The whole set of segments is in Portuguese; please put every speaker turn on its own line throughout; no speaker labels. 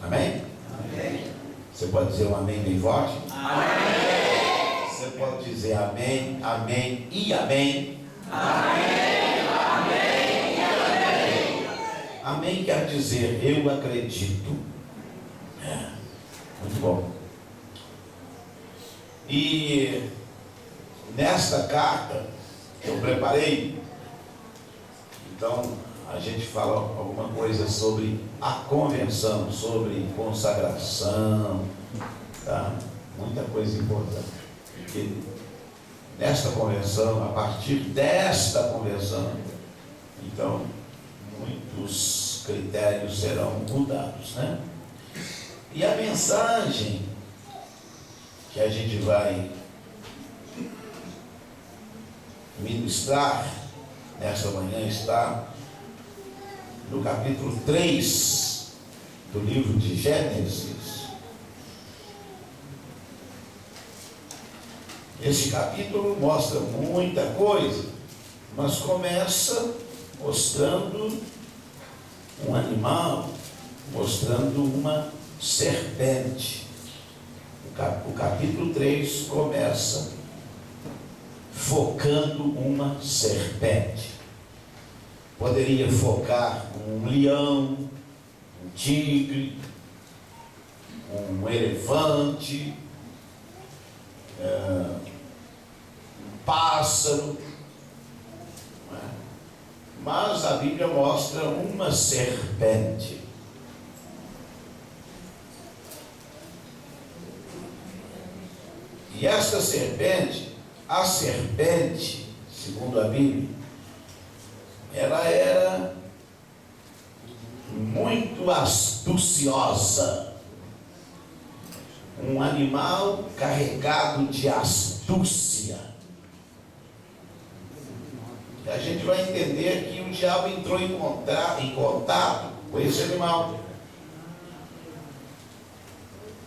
Amém?
Amém.
Você pode dizer um amém bem forte?
Amém.
Você pode dizer amém, amém e amém.
Amém. Amém. Amém.
Amém quer dizer eu acredito. Muito bom. E nesta carta que eu preparei, então a gente fala alguma coisa sobre a convenção, sobre consagração, tá? Muita coisa importante. Porque nesta convenção, a partir desta convenção, então muitos critérios serão mudados, né? E a mensagem que a gente vai ministrar nesta manhã está no capítulo 3 do livro de Gênesis. Esse capítulo mostra muita coisa, mas começa mostrando um animal, mostrando uma serpente. O capítulo 3 começa focando uma serpente. Poderia focar um leão, um tigre, um elefante, um pássaro, não é? Mas a Bíblia mostra uma serpente. E esta serpente, a serpente, segundo a Bíblia, ela era muito astuciosa, um animal carregado de astúcia. E a gente vai entender que o diabo entrou em contato com esse animal.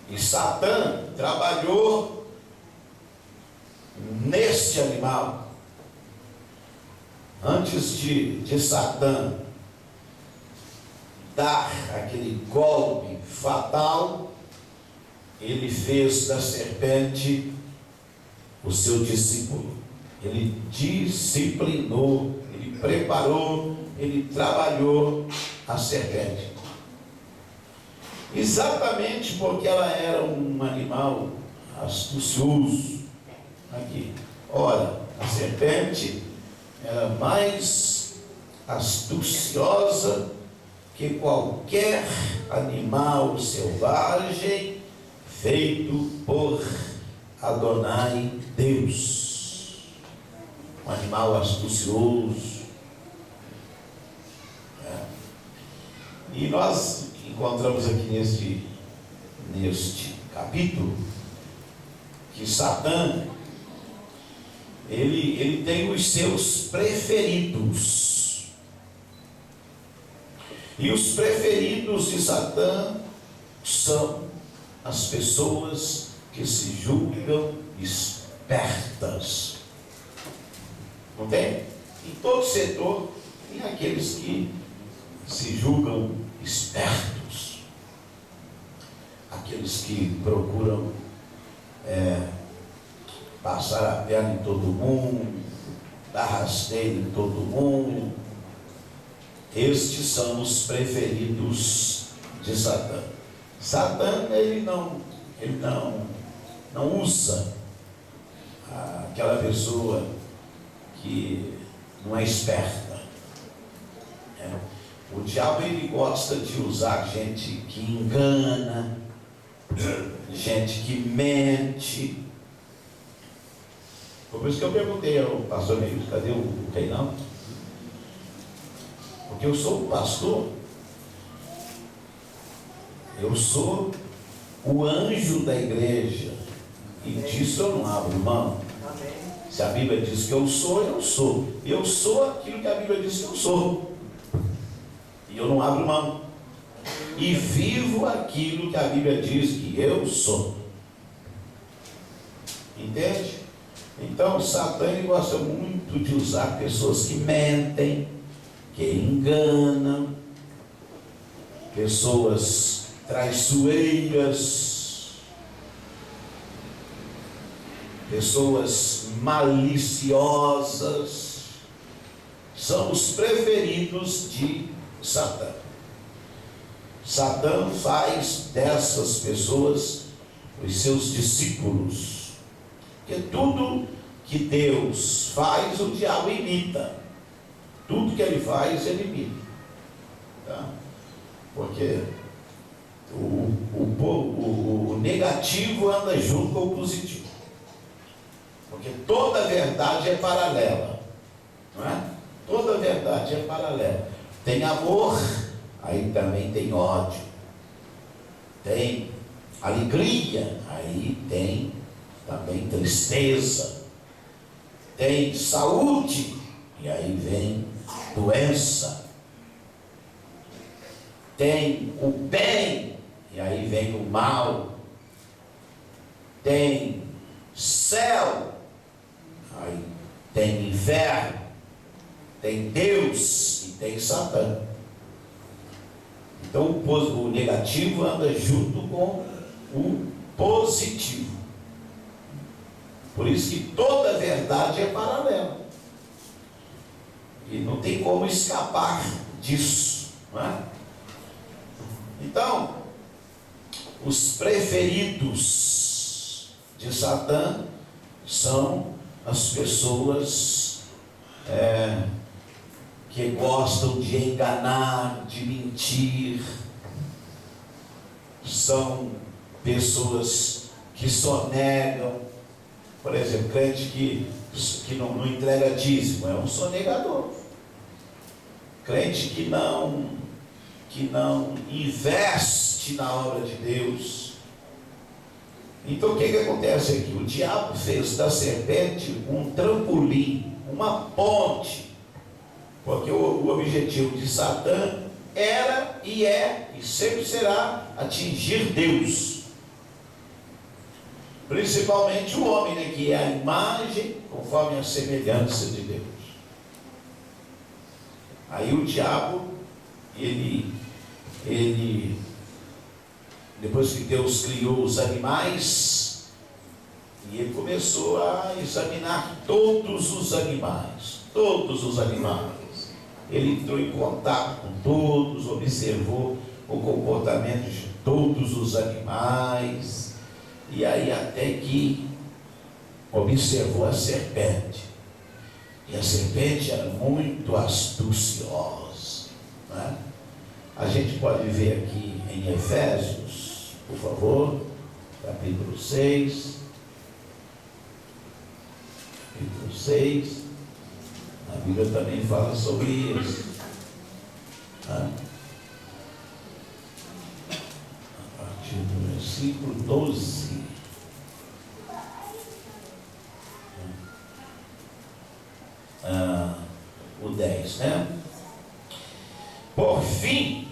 E Satã trabalhou neste animal. Antes de Satã dar aquele golpe fatal, ele fez da serpente o seu discípulo. Ele disciplinou, ele preparou, ele trabalhou a serpente. Exatamente porque ela era um animal astucioso. Aqui, ora, a serpente era mais astuciosa que qualquer animal selvagem feito por Adonai Deus. Um animal astucioso. E nós encontramos aqui neste capítulo que Satã ele tem os seus preferidos. E os preferidos de Satã são as pessoas que se julgam espertas. Não tem? Em todo setor tem aqueles que se julgam espertos. Aqueles que procuram passar a perna em todo mundo, dar rasteiro em todo mundo. Estes são os preferidos de Satã. Satã, ele não usa aquela pessoa que não é esperta. O diabo, ele gosta de usar gente que engana, gente que mente. Foi por isso que eu perguntei ao pastor Neil, cadê o Reinaldo? Porque eu sou o pastor, eu sou o anjo da igreja, e disso eu não abro mão. Se a Bíblia diz que eu sou, eu sou. Eu sou aquilo que a Bíblia diz que eu sou, e eu não abro mão. E vivo aquilo que a Bíblia diz que eu sou. Entende? Então, Satã, ele gosta muito de usar pessoas que mentem, que enganam, pessoas traiçoeiras, pessoas maliciosas, são os preferidos de Satã. Satã faz dessas pessoas os seus discípulos, porque tudo que Deus faz, o diabo imita. Tudo que ele faz, ele imita, tá? Porque o negativo anda junto com o positivo, porque toda verdade é paralela, não é? Toda verdade é paralela. Tem amor, aí também tem ódio. Tem alegria, aí tem também tristeza. Tem saúde, e aí vem doença. Tem o bem, e aí vem o mal. Tem céu, aí tem inferno. Tem Deus e tem Satã. Então o negativo anda junto com o positivo. Por isso que toda verdade é paralela. E não tem como escapar disso, não é? Então, os preferidos de Satã são as pessoas que gostam de enganar, de mentir. São pessoas que sonegam. Por exemplo, crente que não entrega dízimo é um sonegador. Crente que não investe na obra de Deus. Então o que acontece aqui? O diabo fez da serpente um trampolim, uma ponte, porque o objetivo de Satã era e é e sempre será atingir Deus, principalmente o homem, né, que é a imagem conforme a semelhança de Deus. Aí o diabo, ele depois que Deus criou os animais, e ele começou a examinar todos os animais. Ele entrou em contato com todos, observou o comportamento de todos os animais, e aí até que observou a serpente. E a serpente era muito astuciosa, né? A gente pode ver aqui em Efésios, por favor, capítulo 6. Capítulo 6. A Bíblia também fala sobre isso. A partir do versículo 12. O 10, né? Por fim,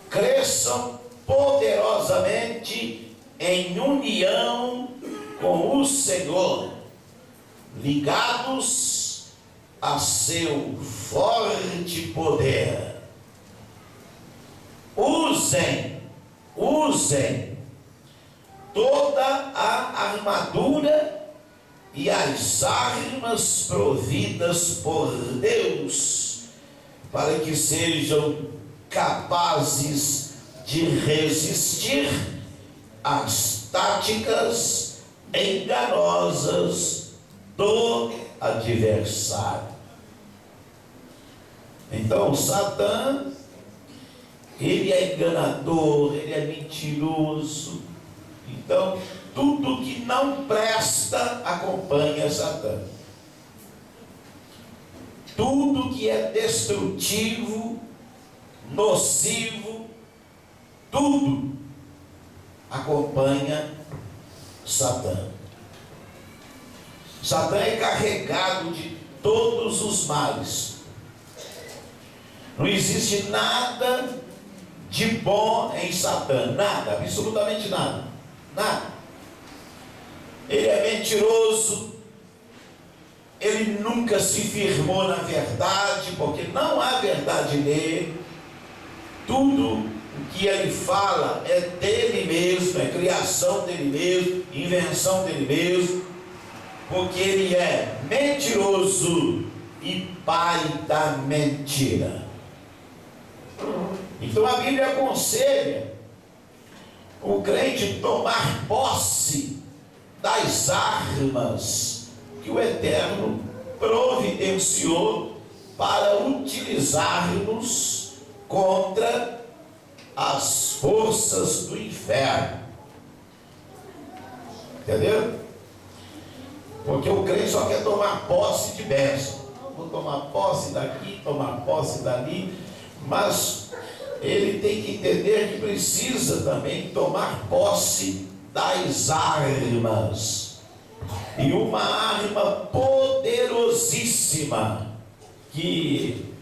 cresçam poderosamente em união com o Senhor, ligados a seu forte poder. Usem toda a armadura e as armas providas por Deus, para que sejam capazes de resistir às táticas enganosas do adversário. Então, Satã, ele é enganador, ele é mentiroso. Então, tudo que não presta acompanha Satã. Tudo que é destrutivo, nocivo, tudo acompanha Satã. Satã é carregado de todos os males. Não existe nada de bom em Satã, nada, absolutamente nada, nada. Ele é mentiroso, ele nunca se firmou na verdade, porque não há verdade nele. Tudo o que ele fala é dele mesmo, é criação dele mesmo, invenção dele mesmo, porque ele é mentiroso e pai da mentira. Então a Bíblia aconselha o crente tomar posse das armas que o Eterno providenciou para utilizarmos contra as forças do inferno. Entendeu? Porque o crente só quer tomar posse de bênção. Vou tomar posse daqui, tomar posse dali, mas ele tem que entender que precisa também tomar posse das armas. E uma arma poderosíssima, que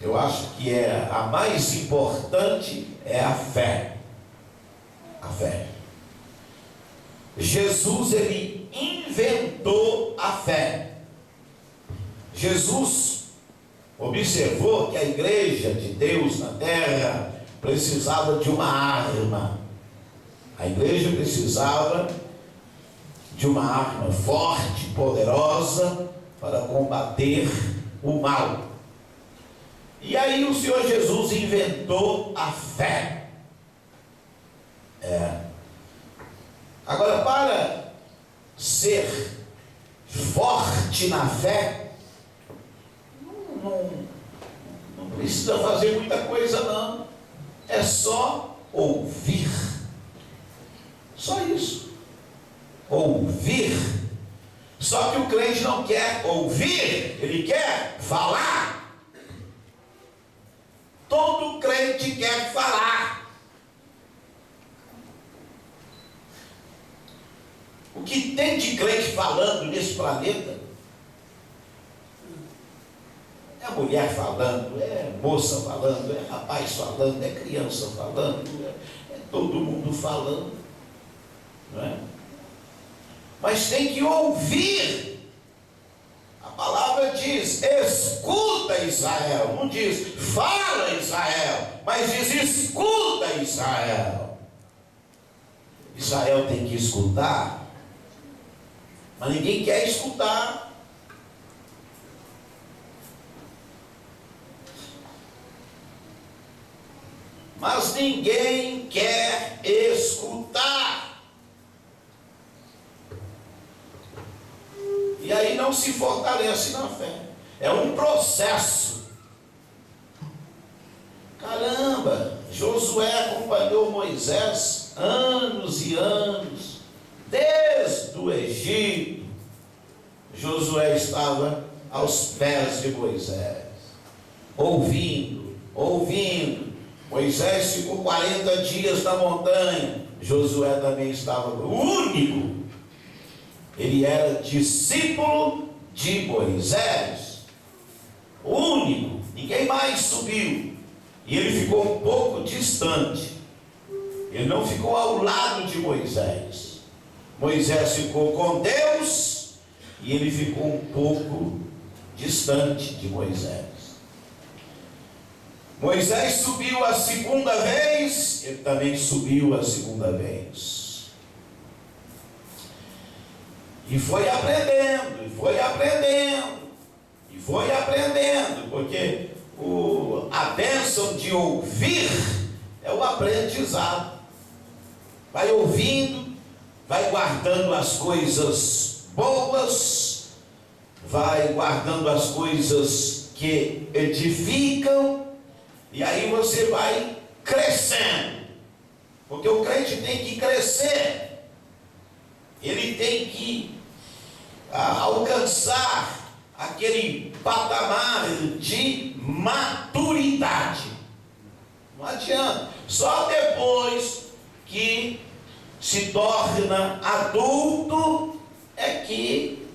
eu acho que é a mais importante, é a fé. A fé. Jesus, ele inventou a fé. Jesus observou que a igreja de Deus na terra precisava de uma arma. A igreja precisava de uma arma forte, poderosa, para combater o mal. E aí o Senhor Jesus inventou a fé. Agora, para ser forte na fé, não precisa fazer muita coisa não. É só ouvir. Só isso. Ouvir. Só que o crente não quer ouvir, ele quer falar. Todo crente quer falar. O que tem de crente falando nesse planeta? É mulher falando, é moça falando, é rapaz falando, é criança falando, é todo mundo falando, não é? Mas tem que ouvir. A palavra diz: escuta, Israel. Não diz fala, Israel, mas diz escuta, Israel. Israel tem que escutar, mas ninguém quer escutar. Mas ninguém quer escutar. E aí não se fortalece na fé. É um processo. Caramba, Josué acompanhou Moisés anos e anos, desde o Egito. Josué estava aos pés de Moisés, ouvindo. Moisés ficou 40 dias na montanha. Josué também estava único. Ele era discípulo de Moisés, único, ninguém mais subiu. E ele ficou um pouco distante. Ele não ficou ao lado de Moisés. Moisés ficou com Deus e ele ficou um pouco distante de Moisés. Moisés subiu a segunda vez, ele também subiu a segunda vez. E foi aprendendo, porque a bênção de ouvir é o aprendizado. Vai ouvindo, vai guardando as coisas boas, vai guardando as coisas que edificam, e aí você vai crescendo, porque o crente tem que crescer, ele tem que alcançar aquele patamar de maturidade. Não adianta, só depois que se torna adulto é que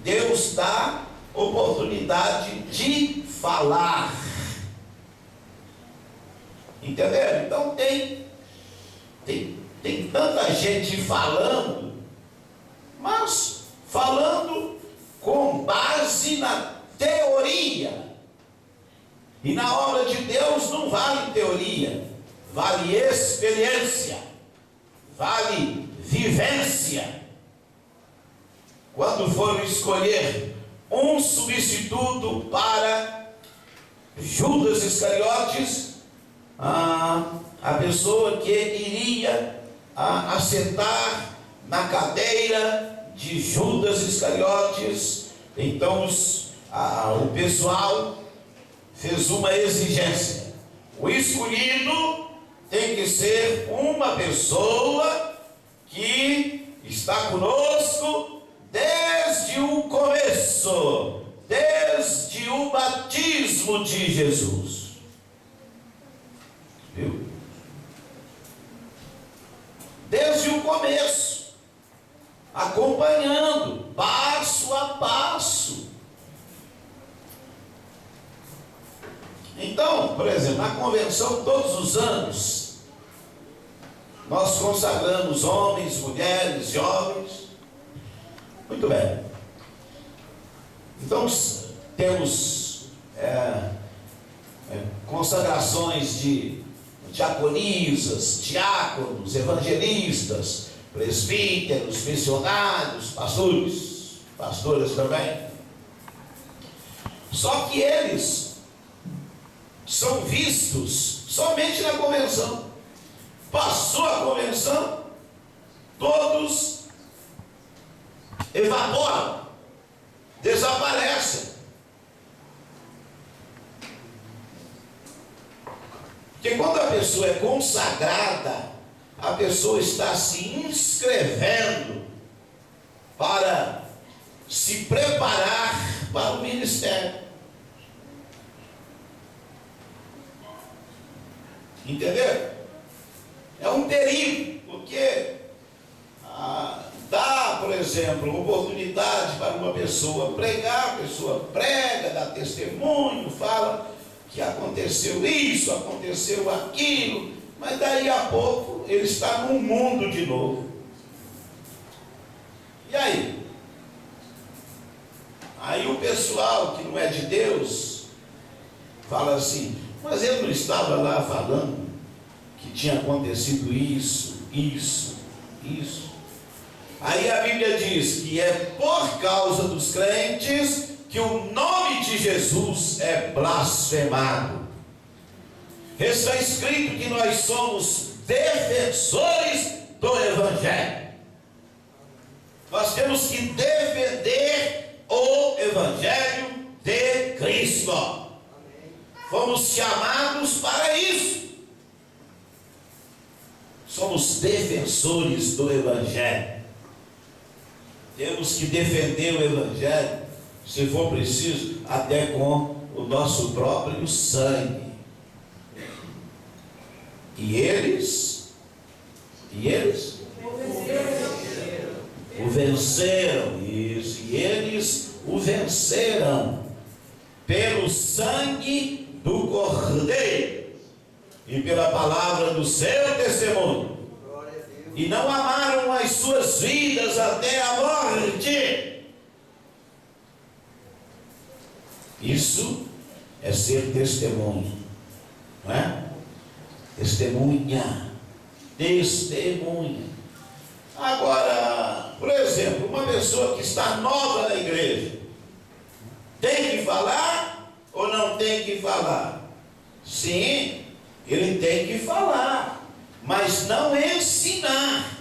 Deus dá oportunidade de falar. Entenderam? Então tem tanta gente falando, mas falando com base na teoria. E na obra de Deus não vale teoria, vale experiência, vale vivência. Quando foram escolher um substituto para Judas Iscariotes, a pessoa que iria assentar na cadeira de Judas Iscariotes, então o pessoal fez uma exigência: o escolhido tem que ser uma pessoa que está conosco desde o começo, desde o batismo de Jesus. Viu? Desde o começo, acompanhando, passo a passo. Então, por exemplo, na convenção, todos os anos, nós consagramos homens, mulheres, jovens. Muito bem. Então, temos consagrações de diaconisas, diáconos, evangelistas, presbíteros, missionários, pastoras também. Só que eles são vistos somente na convenção. Passou a convenção, todos evaporam, desaparecem. Porque quando a pessoa é consagrada, a pessoa está se inscrevendo para se preparar para o ministério. Entendeu? É um perigo, porque dá, por exemplo, oportunidade para uma pessoa pregar, a pessoa prega, dá testemunho, fala que aconteceu isso, aconteceu aquilo, mas daí a pouco ele está no mundo de novo. E aí? Aí o pessoal que não é de Deus fala assim: mas ele não estava lá falando que tinha acontecido isso. Aí a Bíblia diz que é por causa dos crentes que o nome de Jesus é blasfemado. Está escrito que nós somos defensores do Evangelho. Nós temos que defender o Evangelho de Cristo. Fomos chamados para isso. Somos defensores do Evangelho. Temos que defender o Evangelho, se for preciso, até com o nosso próprio sangue. E eles o venceram, isso, e eles o venceram pelo sangue do Cordeiro e pela palavra do seu testemunho. E não amaram as suas vidas até a morte. Isso é ser testemunho, não é? Testemunha. Agora, por exemplo, uma pessoa que está nova na igreja, tem que falar ou não tem que falar? Sim, ele tem que falar, mas não ensinar,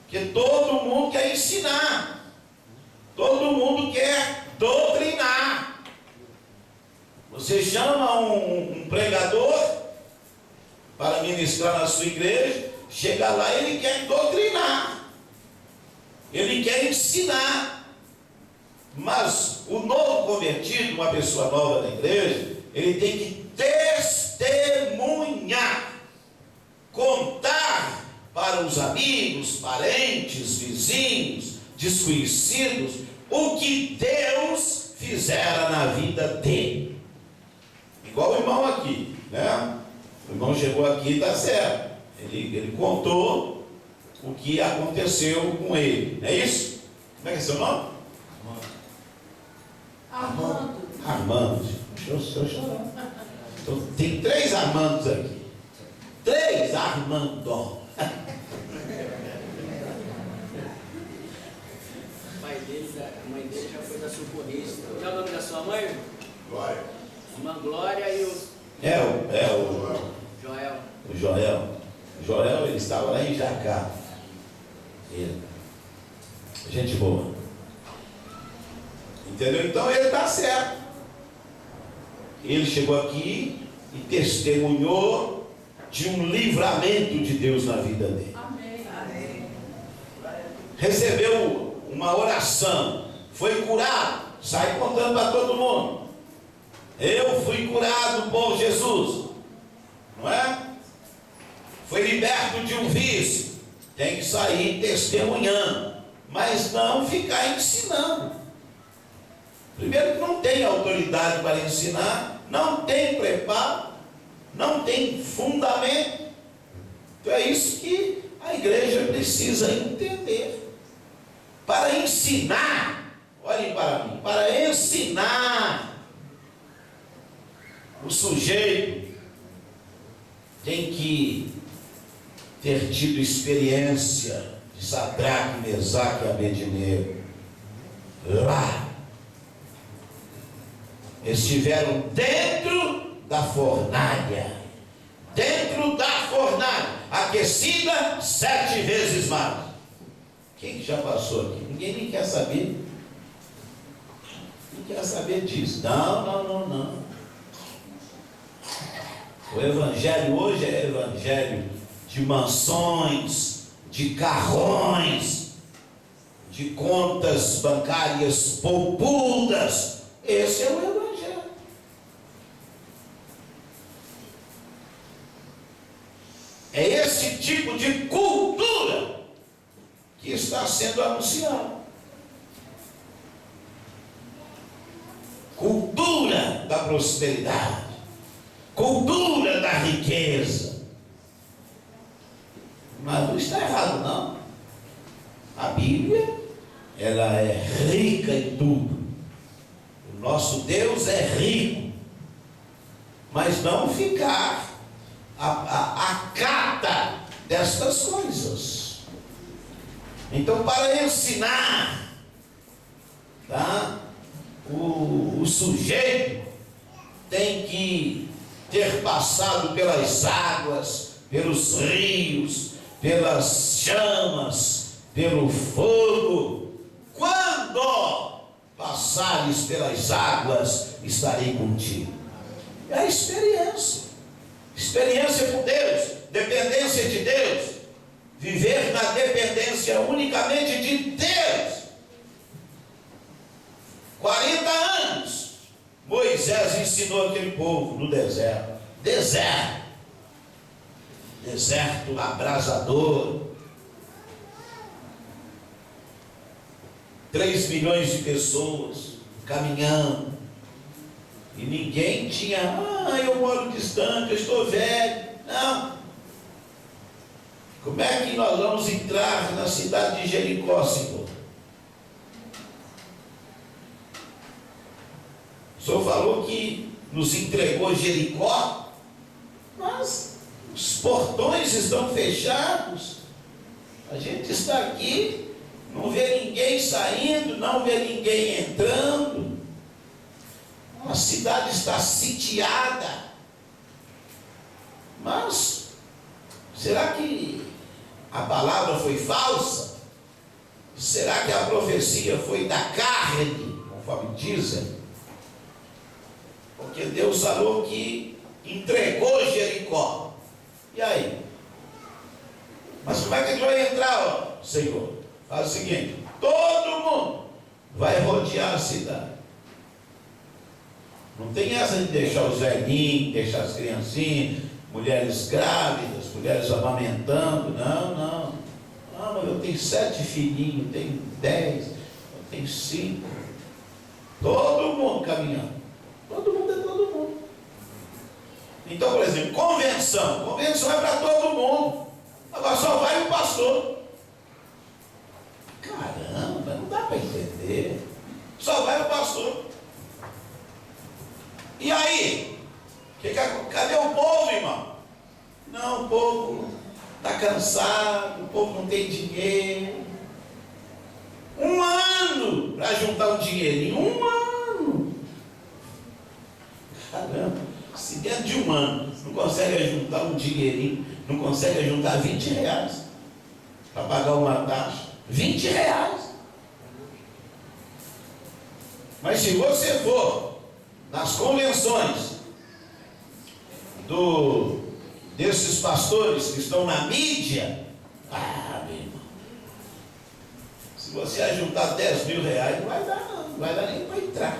porque todo mundo quer ensinar, todo mundo quer doutrinar. Você chama um pregador para ministrar na sua igreja, chega lá, ele quer doutrinar, ele quer ensinar. Mas o novo convertido, uma pessoa nova na igreja, ele tem que testemunhar, contar para os amigos, parentes, vizinhos, desconhecidos, o que Deus fizera na vida dele. Igual o irmão aqui, né? O irmão chegou aqui, está certo. Ele contou o que aconteceu com ele, não é isso? Como é que é seu nome?
Armando.
Deixa eu chorar. Então, tem 3 Armandos aqui. 3 Armando.
A mãe dele já foi da socorrista. Qual é o nome da sua mãe?
Glória.
Irmã Glória e o Joel.
O Joel, ele estava lá em Jacá. Gente boa. Entendeu? Então ele está certo. Ele chegou aqui e testemunhou de um livramento de Deus na vida dele.
Amém. Amém.
Recebeu uma oração, foi curado, sai contando para todo mundo. Eu fui curado por Jesus, não é? Foi liberto de um vício, tem que sair testemunhando, mas não ficar ensinando. Primeiro que não tem autoridade para ensinar, não tem preparo, não tem fundamento. Então é isso que a igreja precisa entender. Para ensinar, olhem para mim, para ensinar, o sujeito tem que ter tido experiência de Sadraque, Mesaque e Abednego. Lá estiveram dentro da fornalha, aquecida 7 vezes mais. Quem que já passou aqui? Ninguém nem quer saber. Não quer saber disso. Não. O evangelho hoje é evangelho de mansões, de carrões, de contas bancárias poupudas. Esse é o evangelho. É esse tipo de cultura que está sendo anunciado. Cultura da prosperidade, cultura da riqueza. Mas não está errado, não. A Bíblia, ela é rica em tudo. O nosso Deus é rico, mas não ficar a cata destas coisas. Então, para ensinar, tá? O sujeito tem que ter passado pelas águas, pelos rios, pelas chamas, pelo fogo. Quando passares pelas águas, estarei contigo. É a experiência com Deus, dependência de Deus, viver na dependência unicamente de Deus. 40 anos Moisés ensinou aquele povo no deserto. Deserto abrasador. 3 milhões de pessoas caminhando. E ninguém tinha, eu moro distante, eu estou velho. Não. Como é que nós vamos entrar na cidade de Jericó, Senhor? O Senhor falou que nos entregou Jericó, mas os portões estão fechados. A gente está aqui, não vê ninguém saindo, não vê ninguém entrando. A cidade está sitiada. Mas será que a palavra foi falsa? Será que a profecia foi da carne, conforme dizem? Porque Deus falou que entregou Jericó. E aí? Mas como é que a gente vai entrar, Senhor? Faz o seguinte: todo mundo vai rodear a cidade. Não tem essa de deixar os velhinhos, deixar as criancinhas, mulheres grávidas, mulheres amamentando. Não, mas eu tenho 7 filhinhos, eu tenho 10, eu tenho 5. Todo mundo caminhando. Todo mundo é todo mundo. Então, por exemplo, convenção é para todo mundo. Agora só vai o pastor. Caramba, não dá para entender. Só vai o pastor. E aí? Cadê o povo, irmão? Não, o povo está cansado, o povo não tem dinheiro. 1 ano para juntar um dinheirinho. 1 ano. Caramba, se dentro de 1 ano não consegue juntar um dinheirinho, não consegue juntar R$20 para pagar uma taxa. R$20. Mas se você for nas convenções desses pastores que estão na mídia, meu irmão, se você ajuntar R$10.000, não vai dar não, não vai dar nem para entrar.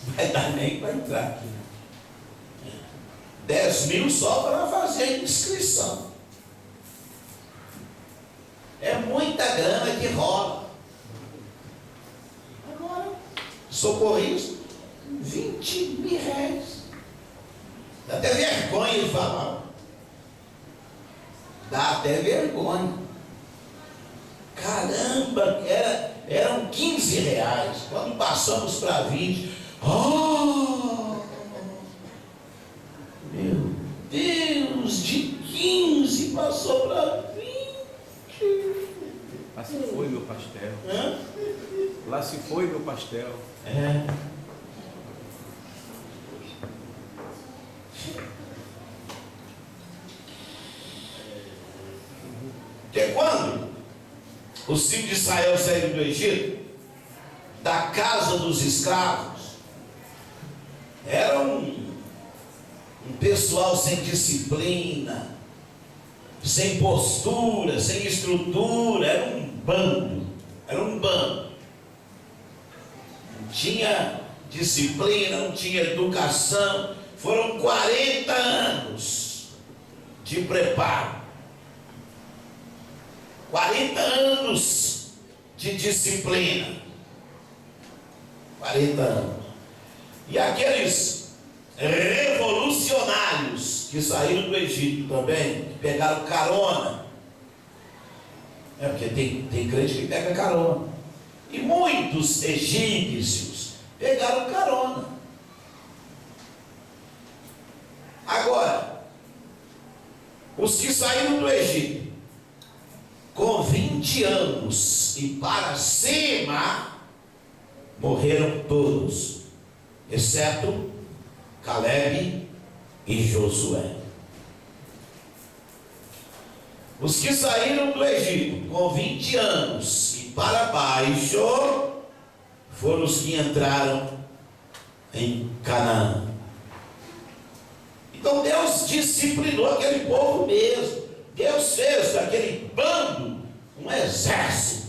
Não vai dar nem para entrar. 10.000 só para fazer a inscrição. É muita grana que rola. Agora, socorrista, R$20.000. Dá até vergonha de falar. Dá até vergonha. Caramba, eram R$15. Quando passamos para 20, meu Deus, de 15 passou para 20.
Lá se foi meu pastel.
Hã?
Lá se foi meu pastel.
Que quando os filhos de Israel saíram do Egito, da casa dos escravos, era um pessoal sem disciplina, sem postura, sem estrutura, era um bando. Não tinha disciplina, não tinha educação. Foram 40 anos de preparo, 40 anos de disciplina, 40 anos. E aqueles revolucionários que saíram do Egito também, que pegaram carona, porque tem crente que pega carona, e muitos egípcios pegaram carona. Agora, os que saíram do Egito com 20 anos e para cima, morreram todos, exceto Caleb e Josué. Os que saíram do Egito com 20 anos e para baixo foram os que entraram em Canaã. Então Deus disciplinou aquele povo mesmo. Deus fez daquele bando um exército,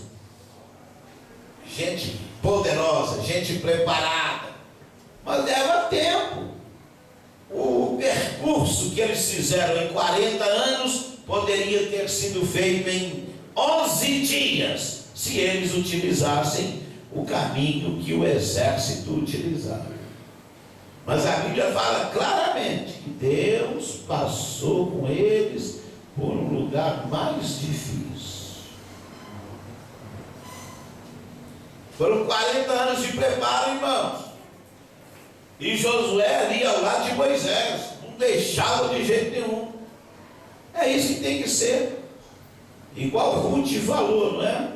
gente poderosa, gente preparada, mas leva tempo. O percurso que eles fizeram em 40 anos poderia ter sido feito em 11 dias, se eles utilizassem o caminho que o exército utilizava. Mas a Bíblia fala claramente que Deus passou com eles por um lugar mais difícil. Foram 40 anos de preparo, irmãos. E Josué ali ao lado de Moisés, não deixava de jeito nenhum. É isso que tem que ser. Igual Ruth falou, não é?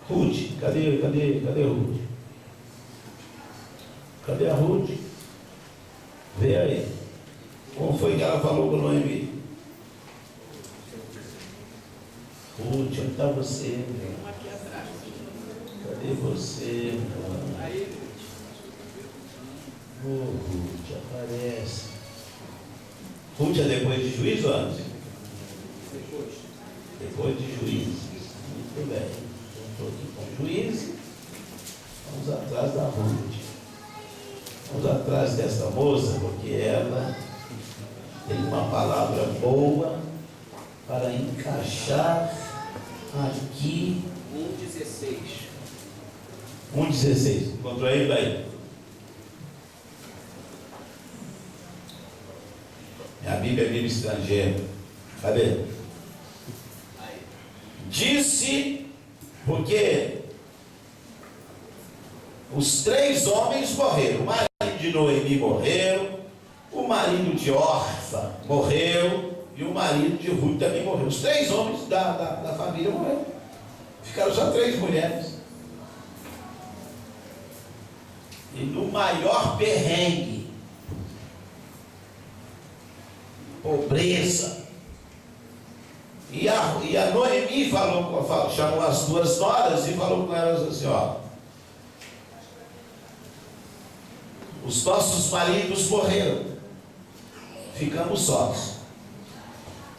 Ruth, cadê Ruth? Cadê a Ruth? Vê aí. Como foi que ela falou com Noemi? Ruth, onde está você? Cadê você? Ruth, aparece. Ruth é depois de Juízo ou antes? Depois de Juízo. Muito bem. Estou aqui com Juízo. Vamos atrás da Ruth. Vamos atrás dessa moça, porque ela tem uma palavra boa para encaixar aqui.
1,16.
1,16. Encontrou aí, daí? A Bíblia é Bíblia estrangeira. Cadê? Disse, porque os 3 homens morreram. O marido de Noemi morreu, o marido de Orfa morreu e o marido de Ruth também morreu. Os 3 homens da família morreram. Ficaram só 3 mulheres. E no maior perrengue, pobreza, e a Noemi chamou as 2 noras e falou com elas assim: ó, os nossos maridos morreram, ficamos sós.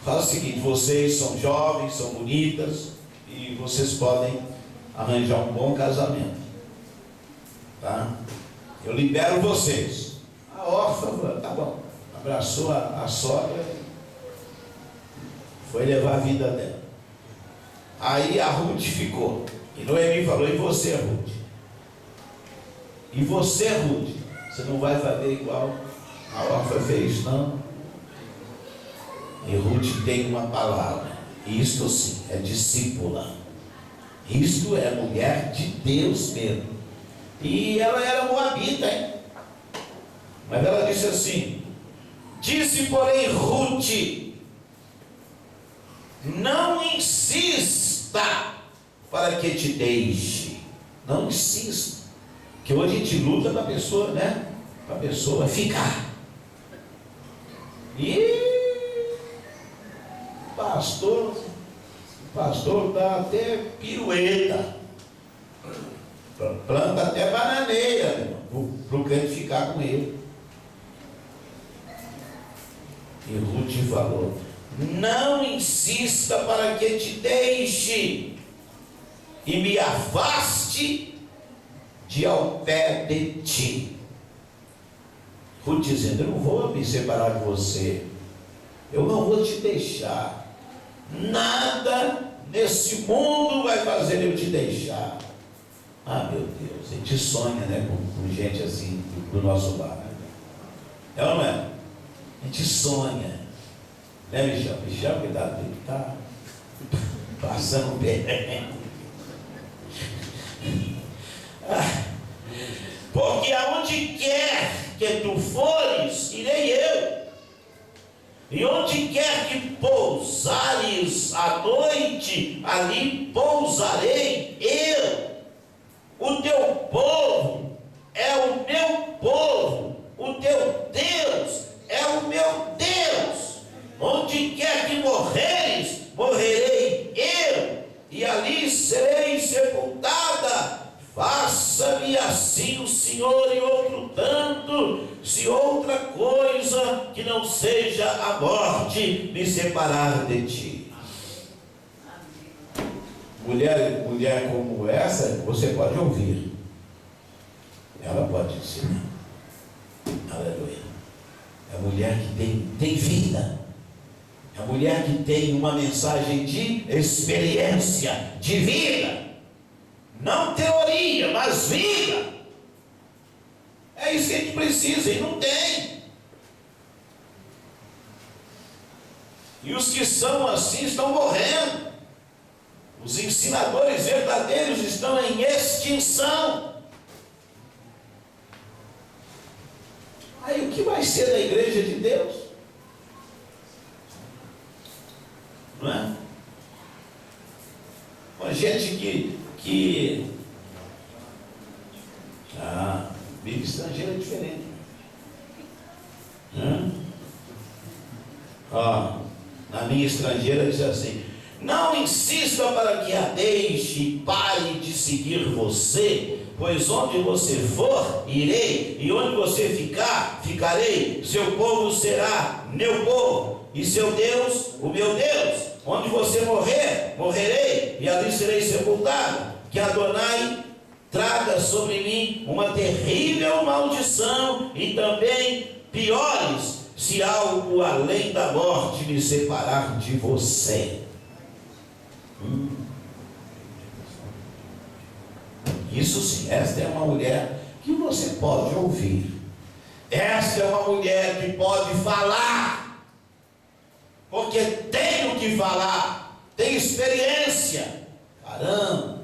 Fala o seguinte: vocês são jovens, são bonitas e vocês podem arranjar um bom casamento, tá? Eu libero vocês. A órfã falou: tá bom. Abraçou a sogra, foi levar a vida dela. Aí a Ruth ficou. E Noemi falou: e você, Ruth? E você, Ruth? Você não vai fazer igual a órfã fez, não? E Ruth tem uma palavra. Isto sim é discípula. Isto é mulher de Deus mesmo. E ela era moabita, hein? Mas ela disse assim: disse, porém, Ruth: não insista para que te deixe. Não insista. Que hoje a gente luta para a pessoa, né? Para a pessoa ficar. E o pastor dá até pirueta, planta até bananeira para o crente ficar com ele. E Ruth falou: não insista para que te deixe e me afaste de ao pé de ti. Ruth dizendo: eu não vou me separar de você, eu não vou te deixar, nada nesse mundo vai fazer eu te deixar. Ah, meu Deus, a gente sonha, né, com gente assim do nosso lado. É ou não é? A gente sonha, né, Michel? Michel, cuidado, ele está passando bem. Porque aonde quer que tu fores, irei eu. E onde quer que pousares à noite, ali pousarei eu. O teu povo é o meu povo, o teu Deus é o meu Deus. Onde quer que morreres, morrerei eu, e ali serei sepultada. Faça-me assim o Senhor e outro tanto, se outra coisa que não seja a morte me separar de ti. Mulher como essa, você pode ouvir. Ela pode ensinar. Aleluia. É a mulher que tem vida. É a mulher que tem uma mensagem de experiência, de vida. Não teoria, mas vida. É isso que a gente precisa e não tem. E os que são assim estão morrendo. Os ensinadores verdadeiros estão em extinção. Aí o que vai ser da igreja de Deus? Não é? Com gente que Bíblia estrangeira é diferente. Na minha estrangeira diz assim: não insista para que a deixe e pare de seguir você, pois onde você for, irei, e onde você ficar, ficarei. Seu povo será meu povo, e seu Deus, o meu Deus. Onde você morrer, morrerei, e ali serei sepultado. Que Adonai traga sobre mim uma terrível maldição, e também piores, se algo além da morte me separar de você. Isso sim, esta é uma mulher que você pode ouvir. Esta é uma mulher que pode falar, porque tem o que falar, tem experiência. Caramba!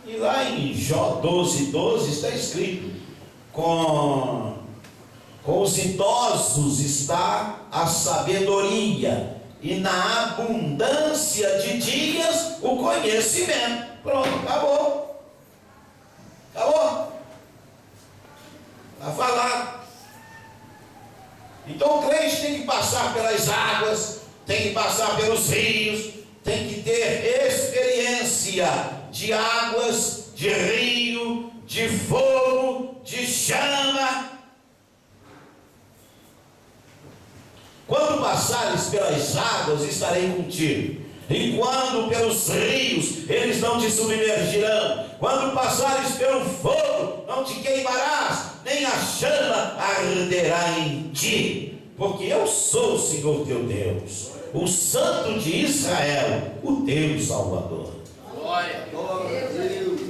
E lá em Jó 12:12 está escrito: com os idosos está a sabedoria, e na abundância de dias o conhecimento. Pronto, acabou. Acabou. Está falado. Então o crente tem que passar pelas águas, tem que passar pelos rios, tem que ter experiência de águas, de rio, de fogo, de chama. Quando passares pelas águas, estarei contigo. E quando pelos rios, eles não te submergirão. Quando passares pelo fogo, não te queimarás, nem a chama arderá em ti. Porque eu sou o Senhor teu Deus, o Santo de Israel, o teu Salvador.
Glória.
Glória a Deus.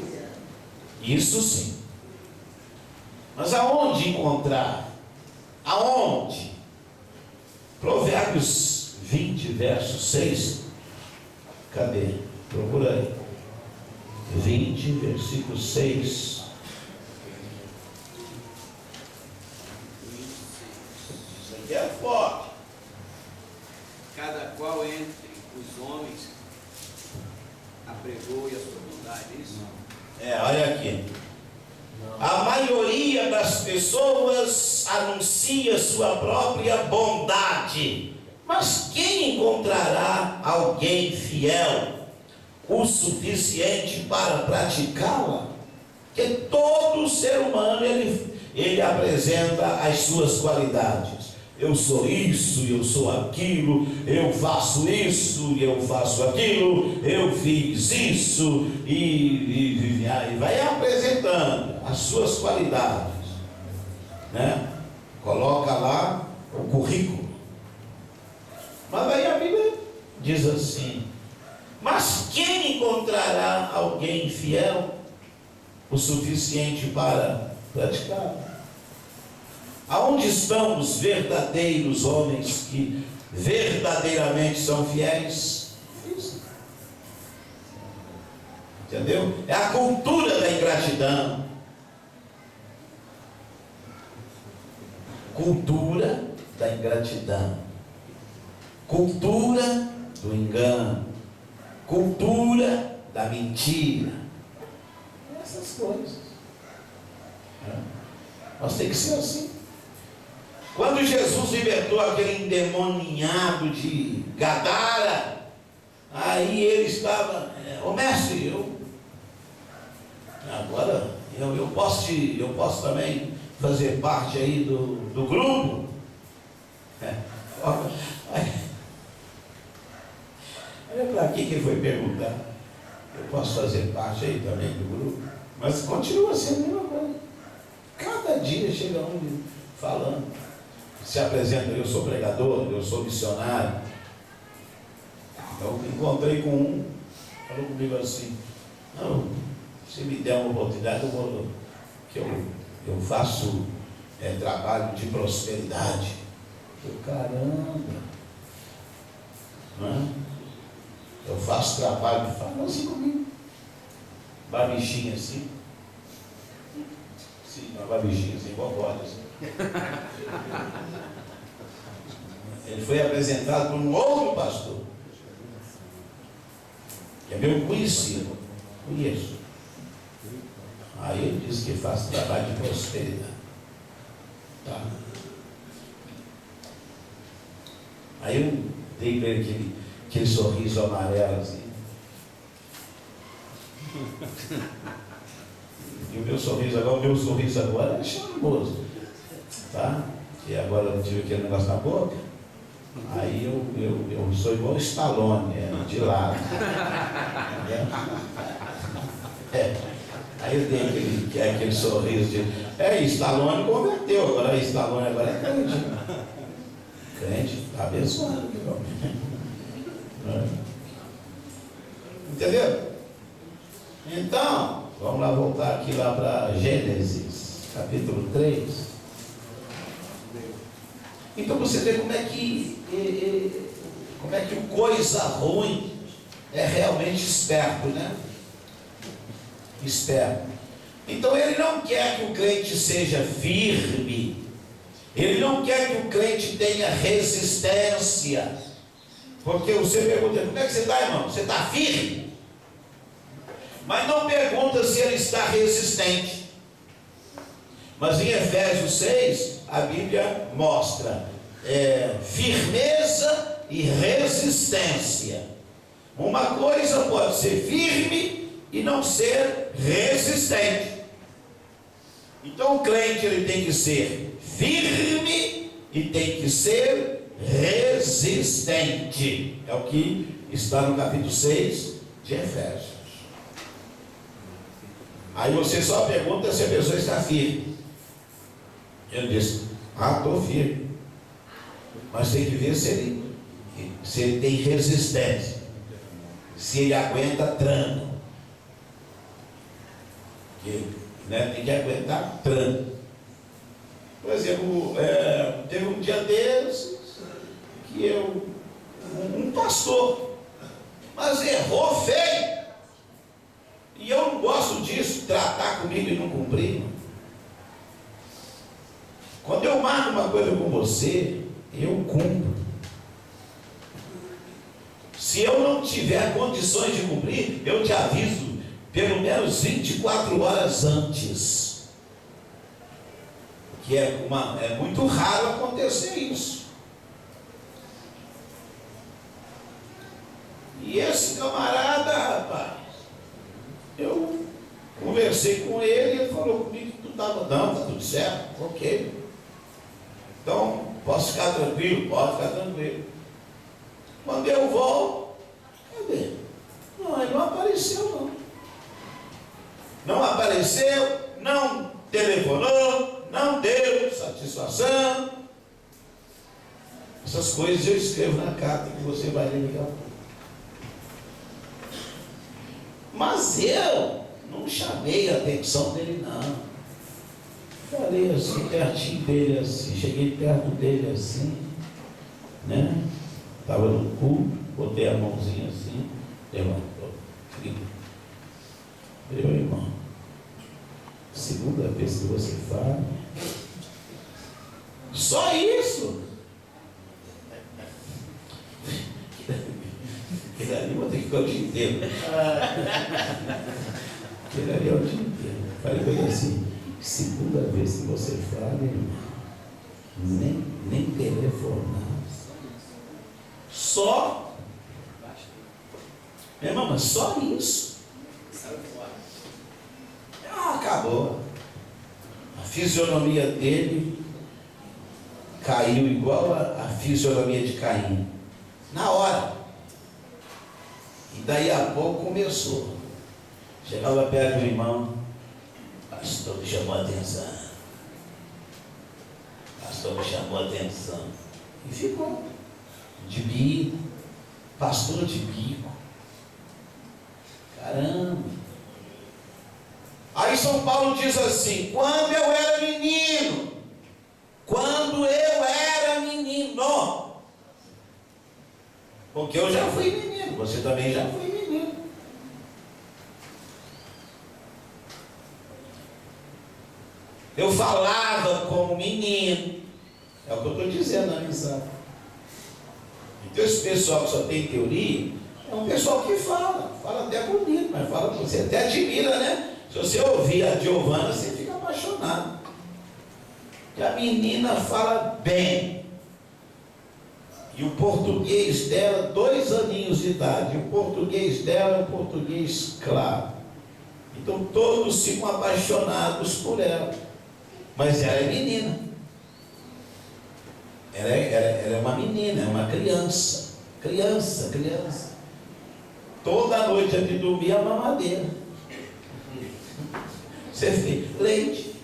Isso sim. Mas aonde encontrar? Aonde? Provérbios 20, verso 6. Cadê? Procura aí. 20, versículo 6. Isso aqui é forte.
Cada qual entre os homens apregoe a sua bondade. Isso?
Olha aqui. A maioria das pessoas anuncia sua própria bondade, mas quem encontrará alguém fiel o suficiente para praticá-la? Porque todo ser humano ele apresenta as suas qualidades. Eu sou isso, eu sou aquilo, eu faço isso, eu faço aquilo, eu fiz isso, e vai apresentando as suas qualidades, né? Coloca lá o currículo. Mas aí a Bíblia diz assim: mas quem encontrará alguém fiel o suficiente para praticar? Aonde estão os verdadeiros homens que verdadeiramente são fiéis? Isso. Entendeu? É a cultura da ingratidão. Cultura da ingratidão. Cultura do engano. Cultura da mentira. Essas coisas. Nós temos que ser assim. Quando Jesus libertou aquele endemoniado de Gadara, aí ele estava, ô mestre, eu posso também fazer parte aí do grupo. Olha para que ele foi perguntar. Eu posso fazer parte aí também do grupo? Mas continua sendo a mesma coisa. Cada dia chega um falando. Se apresenta, eu sou pregador, eu sou missionário. Então encontrei com um, falou comigo assim: não, se me der uma oportunidade, eu faço trabalho de prosperidade. Eu, caramba, eu faço trabalho, fala assim comigo, babichinha assim, sim, uma babichinha assim, igual assim. Ele foi apresentado por um outro pastor, que é meu conhecido, conheço. Aí ele disse que faz trabalho de prosperidade. Tá. Aí eu dei para ele aquele sorriso amarelo assim. E o meu sorriso agora é charmoso. Tá? E agora eu tive aquele negócio na boca. Aí eu sou igual o Stallone, de lado. Aí eu dei aquele sorriso de. Stallone converteu, agora Stallone agora é crente. Crente, está abençoado. Entendeu? Então, vamos lá voltar aqui lá para Gênesis, capítulo 3. Então você vê como é que o coisa ruim é realmente esperto, né? Esperto. Então ele não quer que o crente seja firme, ele não quer que o crente tenha resistência, porque você pergunta: como é que você está, irmão? Você está firme? Mas não pergunta se ele está resistente. Mas em Efésios 6, a Bíblia mostra firmeza e resistência. Uma coisa pode ser firme e não ser resistente. Então o crente ele tem que ser firme e tem que ser resistente. É o que está no capítulo 6 de Efésios. Aí você só pergunta se a pessoa está firme. Ele diz: estou firme. Mas tem que ver se ele tem resistência, se ele aguenta tranco. Tem que aguentar tranco. Por exemplo, teve um dia desses que um pastor, mas errou feio. E eu não gosto disso, tratar comigo e não cumprir. Quando eu marco uma coisa com você, eu cumpro. Se eu não tiver condições de cumprir, eu te aviso pelo menos 24 horas antes. Que é muito raro acontecer isso. E esse camarada, rapaz, eu conversei com ele, ele falou comigo que tudo estava dando, está tudo certo, ok. Então, posso ficar tranquilo? Pode ficar tranquilo. Quando eu volto, cadê? Não, ele não apareceu, não. Não apareceu, não telefonou, não deu satisfação. Essas coisas eu escrevo na carta que você vai ler daqui a pouco. Mas eu não chamei a atenção dele, não. Falei assim, pertinho dele assim, cheguei perto dele assim, né? Estava no culto, botei a mãozinha assim, levantou. Meu irmão, segunda vez que você fala, só isso. Aquele ali vou ter que ficar o dia inteiro. Aquele ali é o dia inteiro. Falei com ele assim: segunda vez que você fala, nem telefonar. Só. Meu irmão, mas só isso. Acabou. A fisionomia dele caiu igual a fisionomia de Caim. Na hora. E daí a pouco começou. Chegava perto do irmão: pastor me chamou a atenção. Pastor me chamou a atenção. E ficou. De bico. Pastor de bico. Caramba. Aí São Paulo diz assim: quando eu era menino. Porque eu já fui menino. Você também já foi menino. Eu falava como menino. É o que eu estou dizendo na mensagem. Então esse pessoal que só tem teoria é um pessoal que fala até bonito, mas fala, você até admira, né? Se você ouvir a Giovana, você fica apaixonado. Que a menina fala bem. E o português dela, 2 aninhos de idade, o português dela é um português claro. Então todos ficam apaixonados por ela. Mas ela é menina. Ela é uma menina, é uma criança. Criança. Toda noite antes de dormir a mamadeira. Você fica, leite.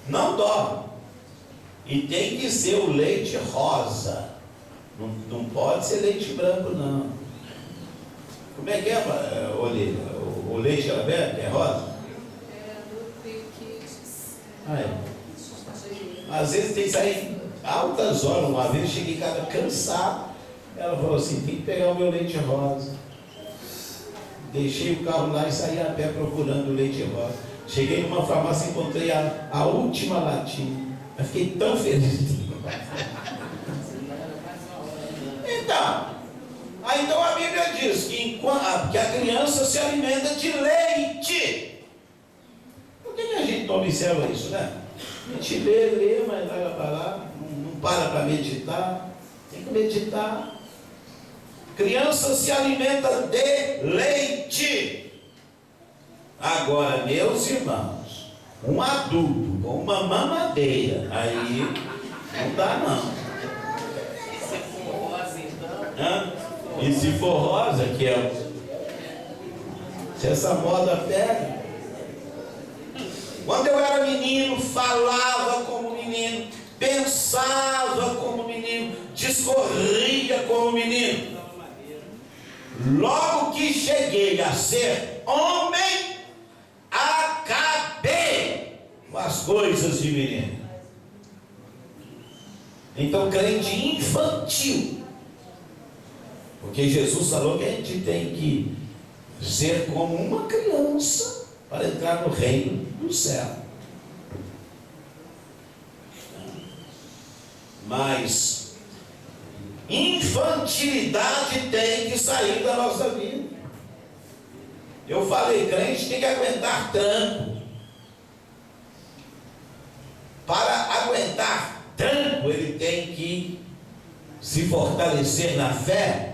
Não dorme. E tem que ser o leite rosa. Não pode ser leite branco, não. Como é que é, Olívia? O leite ela bebe, é rosa? Às vezes tem que sair altas horas. Uma vez eu cheguei em casa cansado. Ela falou assim: tem que pegar o meu leite rosa. Deixei o carro lá e saí a pé procurando o leite rosa. Cheguei numa farmácia e encontrei a última latinha. Eu fiquei tão feliz. Então a Bíblia diz que a criança se alimenta de leite. Por que a gente não observa isso, né? A gente lê, mas vai para lá, não para meditar. Tem que meditar. Criança se alimenta de leite. Agora, meus irmãos, um adulto com uma mamadeira, aí não dá não. E se for rosa, que é se essa moda pega. Quando eu era menino, falava como menino, pensava como menino, discorria como menino. Logo que cheguei a ser homem, acabei com as coisas de menino. Então, crente infantil. Porque Jesus falou que a gente tem que ser como uma criança para entrar no reino do céu. Mas infantilidade tem que sair da nossa vida. Eu falei, crente tem que aguentar tranco. Para aguentar tranco, ele tem que se fortalecer na fé.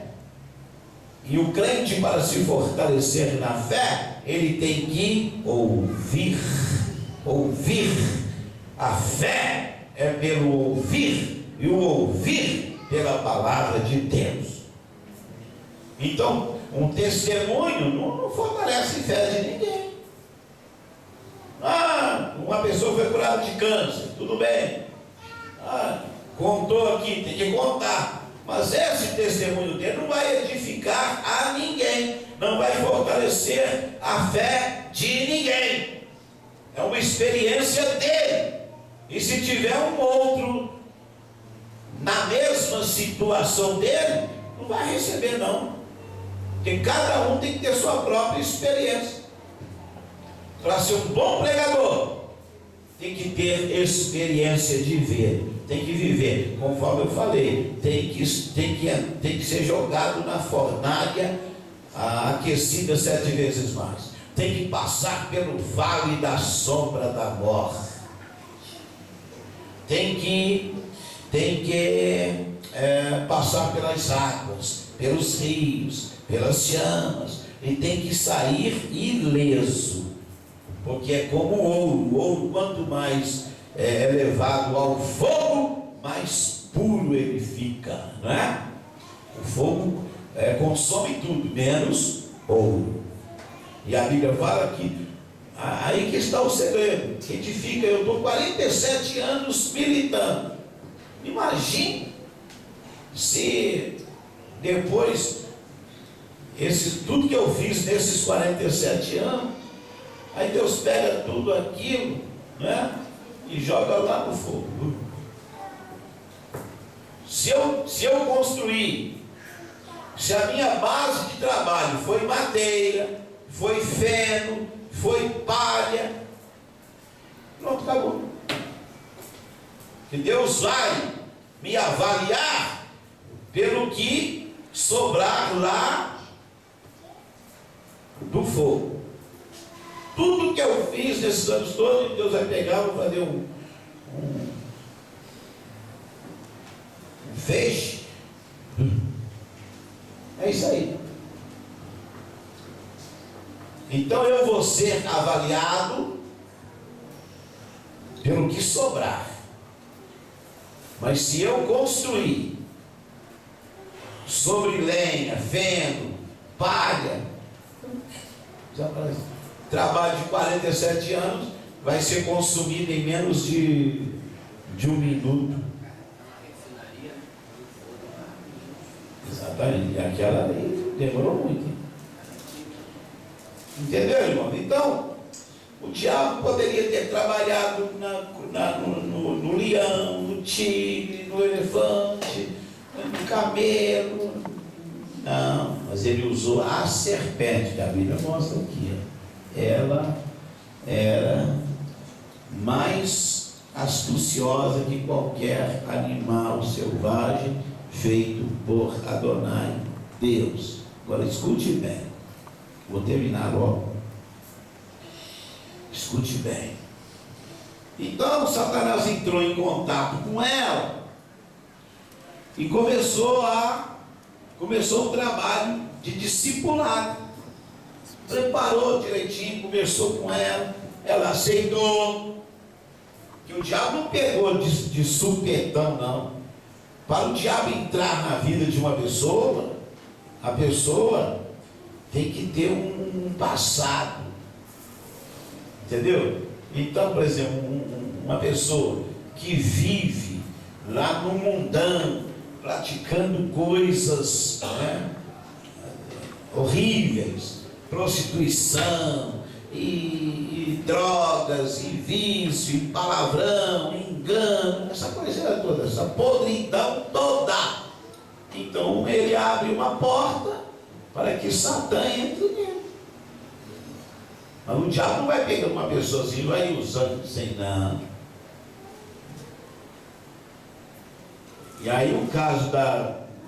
E o crente, para se fortalecer na fé, ele tem que ouvir. Ouvir. A fé é pelo ouvir, e o ouvir pela palavra de Deus. Então, um testemunho não fortalece a fé de ninguém. Uma pessoa foi curada de câncer, tudo bem. Contou aqui, tem que contar. Mas esse testemunho dele não vai edificar a ninguém, não vai fortalecer a fé de ninguém. É uma experiência dele. E se tiver um outro na mesma situação dele, não vai receber não. Porque cada um tem que ter sua própria experiência. Para ser um bom pregador, tem que ter experiência de ver. Tem que viver, conforme eu falei, tem que ser jogado na fornalha aquecida 7 vezes mais. Tem que passar pelo vale da sombra da morte. Tem que passar pelas águas, pelos rios, pelas chamas, e tem que sair ileso, porque é como o ouro quanto mais é levado ao fogo, mais puro ele fica, não é? O fogo consome tudo, menos ouro. E a Bíblia fala que aí que está o segredo. Que edifica, eu estou 47 anos militando. Imagine se depois tudo que eu fiz nesses 47 anos, aí Deus pega tudo aquilo, né? E joga lá no fogo. Se eu construir, se a minha base de trabalho foi madeira, foi feno, foi palha, pronto, acabou. Que Deus vai me avaliar pelo que sobrar lá do fogo. Tudo que eu fiz nesses anos todos, Deus vai pegar, vou fazer um feixe. É isso aí. Então eu vou ser avaliado pelo que sobrar. Mas se eu construir sobre lenha, feno, palha, trabalho de 47 anos vai ser consumido em menos de 1 minuto. Exatamente. E aquela ali demorou muito. Entendeu, irmão? Então, o diabo poderia ter trabalhado no leão, no tigre, no elefante, no camelo. Não, mas ele usou a serpente, que a Bíblia mostra aqui. Ela era mais astuciosa que qualquer animal selvagem feito por Adonai, Deus. Agora escute bem, vou terminar logo. Escute bem. Então Satanás entrou em contato com ela e começou o trabalho de discipulado. Preparou direitinho, conversou com ela, ela aceitou. Que o diabo não pegou de supetão, não. Para o diabo entrar na vida de uma pessoa, a pessoa tem que ter um passado. Entendeu? Então, por exemplo, uma pessoa que vive lá no mundão, praticando coisas, né, horríveis, prostituição, e drogas, e vício, e palavrão, e engano, essa coisa toda, essa podridão toda. Então ele abre uma porta para que Satã entre nele. Mas o diabo não vai pegar uma pessoa assim, não vai usando sem não. E aí o caso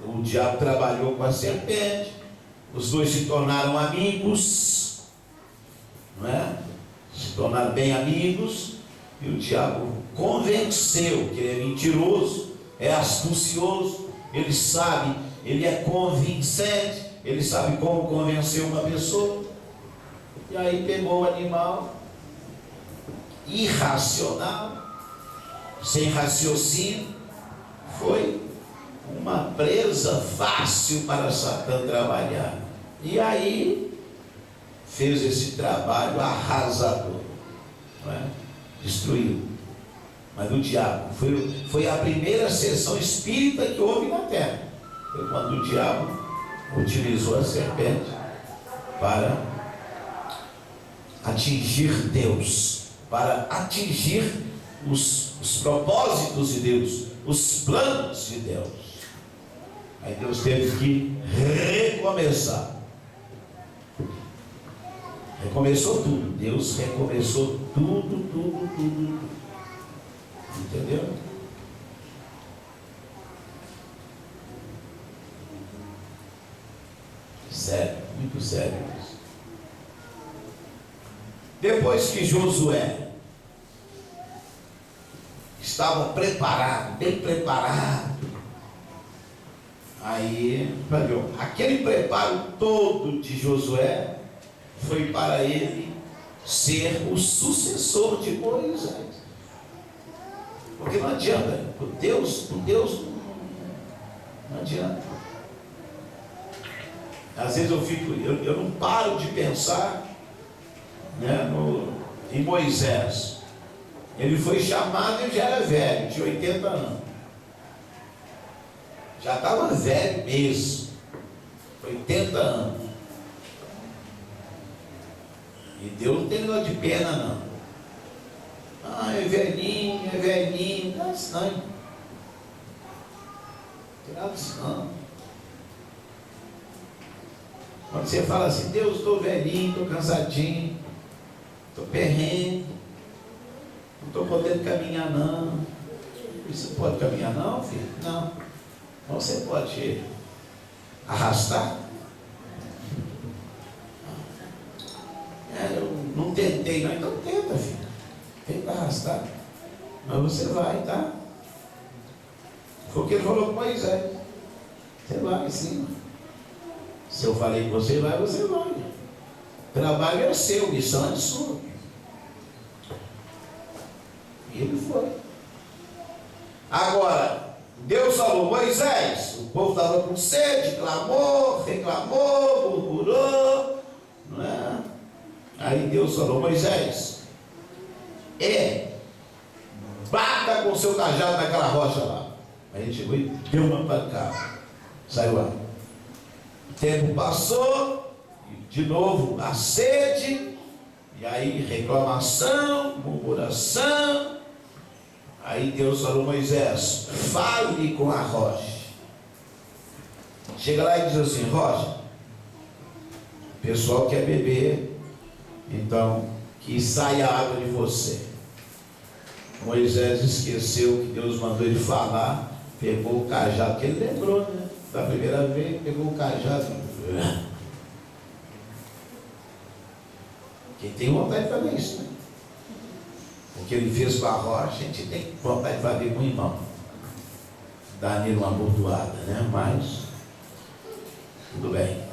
o diabo trabalhou com a serpente, os dois se tornaram amigos, não é? Se tornaram bem amigos, e o diabo convenceu que ele é mentiroso, é astucioso, ele sabe, ele é convincente, ele sabe como convencer uma pessoa. E aí pegou o animal irracional, sem raciocínio, foi uma presa fácil para Satã trabalhar. E aí fez esse trabalho arrasador, não é? Destruiu. Mas o diabo foi a primeira sessão espírita que houve na terra. Foi quando o diabo utilizou a serpente para atingir Deus, para atingir os propósitos de Deus, os planos de Deus. Aí Deus teve que recomeçar. Recomeçou tudo. Deus recomeçou tudo. Entendeu? Sério, muito sério isso. Depois que Josué estava preparado, bem preparado, aí, aquele preparo todo de Josué foi para ele ser o sucessor de Moisés. Porque não adianta, por Deus não adianta. Às vezes eu não paro de pensar, né, em Moisés. Ele foi chamado e já era velho, tinha 80 anos. Já estava velho mesmo, 80 anos. E Deus não tem negócio de pena, não. Ah, é velhinho, não é isso não. Não tem nada disso não. Quando você fala assim, Deus, estou velhinho, estou cansadinho, estou perrengue, não estou podendo caminhar não. Você pode caminhar não, filho? Não. Então você pode arrastar? Eu não tentei não, então tenta, filho. Tenta arrastar. Mas você vai, tá? Foi o que ele falou com Moisés. Você vai sim. Se eu falei que você vai, você vai. Trabalho é seu, missão é sua. E ele foi. Agora, Deus falou, Moisés, o povo estava com sede, clamou, reclamou, murmurou, não é? Aí Deus falou, Moisés, bata com o seu cajado naquela rocha lá. Aí ele chegou e deu uma pancada. Saiu lá. O tempo passou, e de novo a sede, e aí reclamação, murmuração. Aí Deus falou, Moisés, fale com a rocha. Chega lá e diz assim, rocha, o pessoal quer beber, então que saia água de você. Moisés esqueceu que Deus mandou ele falar, pegou o cajado, porque ele lembrou, né? Da primeira vez, pegou o cajado. Quem tem vontade de fazer isso, né? O que ele fez com a rocha, a gente tem vontade de fazer com o irmão. Dar nele uma bordoada, né? Mas, tudo bem.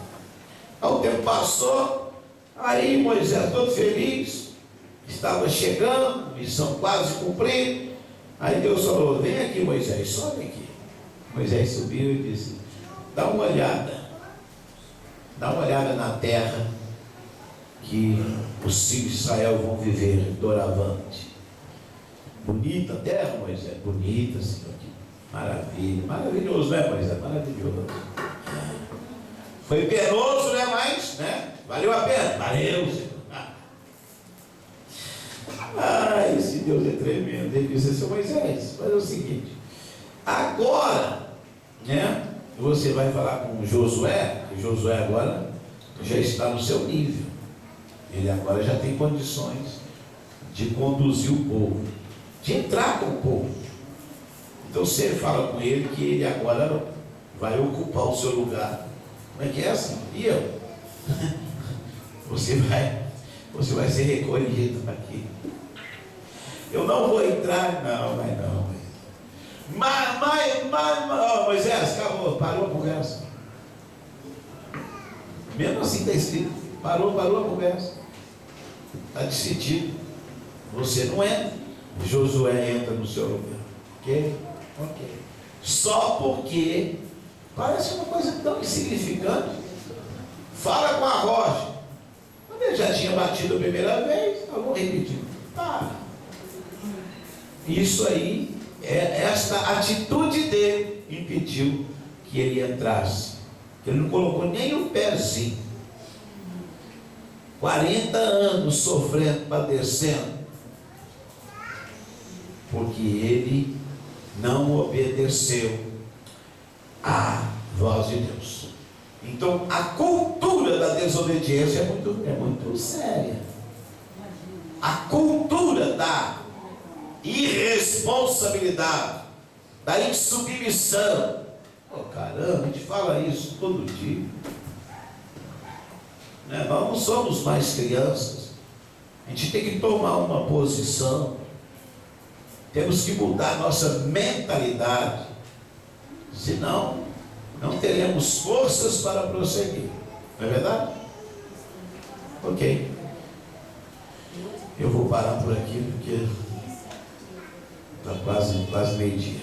Aí o tempo passou, aí Moisés todo feliz, estava chegando, missão quase cumprida. Aí Deus falou: vem aqui, Moisés, sobe aqui. Moisés subiu e disse: dá uma olhada na terra que os filhos de Israel vão viver doravante. Bonita a terra, Moisés? Bonita, Senhor. Maravilha, maravilhoso, né, Moisés? Maravilhoso. Foi penoso, né? Mas, né? Valeu a pena? Valeu, Senhor. Ai, esse Deus é tremendo. Ele disse: seu Moisés, faz o seguinte, agora, né? Você vai falar com Josué, que Josué agora já está no seu nível. Ele agora já tem condições de conduzir o povo, de entrar com o povo. Então você fala com ele que ele agora vai ocupar o seu lugar. Como é que é assim? E eu? Você vai ser recolhido aqui. Eu não vou entrar, não, vai não. Mas, Moisés, acabou, parou a conversa. Mesmo assim está escrito, parou a conversa. Está decidido. Você não entra, Josué entra no seu lugar. Ok? Só porque parece uma coisa tão insignificante. Fala com a rocha. Quando ele já tinha batido a primeira vez, eu vou repetir. Isso aí, esta atitude dele impediu que ele entrasse. Ele não colocou nem o pezinho. 40 anos sofrendo, padecendo, porque ele não obedeceu à voz de Deus. Então a cultura da desobediência é muito séria. A cultura da irresponsabilidade, da insubmissão. Caramba, a gente fala isso todo dia. Nós não somos mais crianças. A gente tem que tomar uma posição. Temos que mudar a nossa mentalidade. Senão, não teremos forças para prosseguir. Não é verdade? Ok. Eu vou parar por aqui porque está quase meio-dia.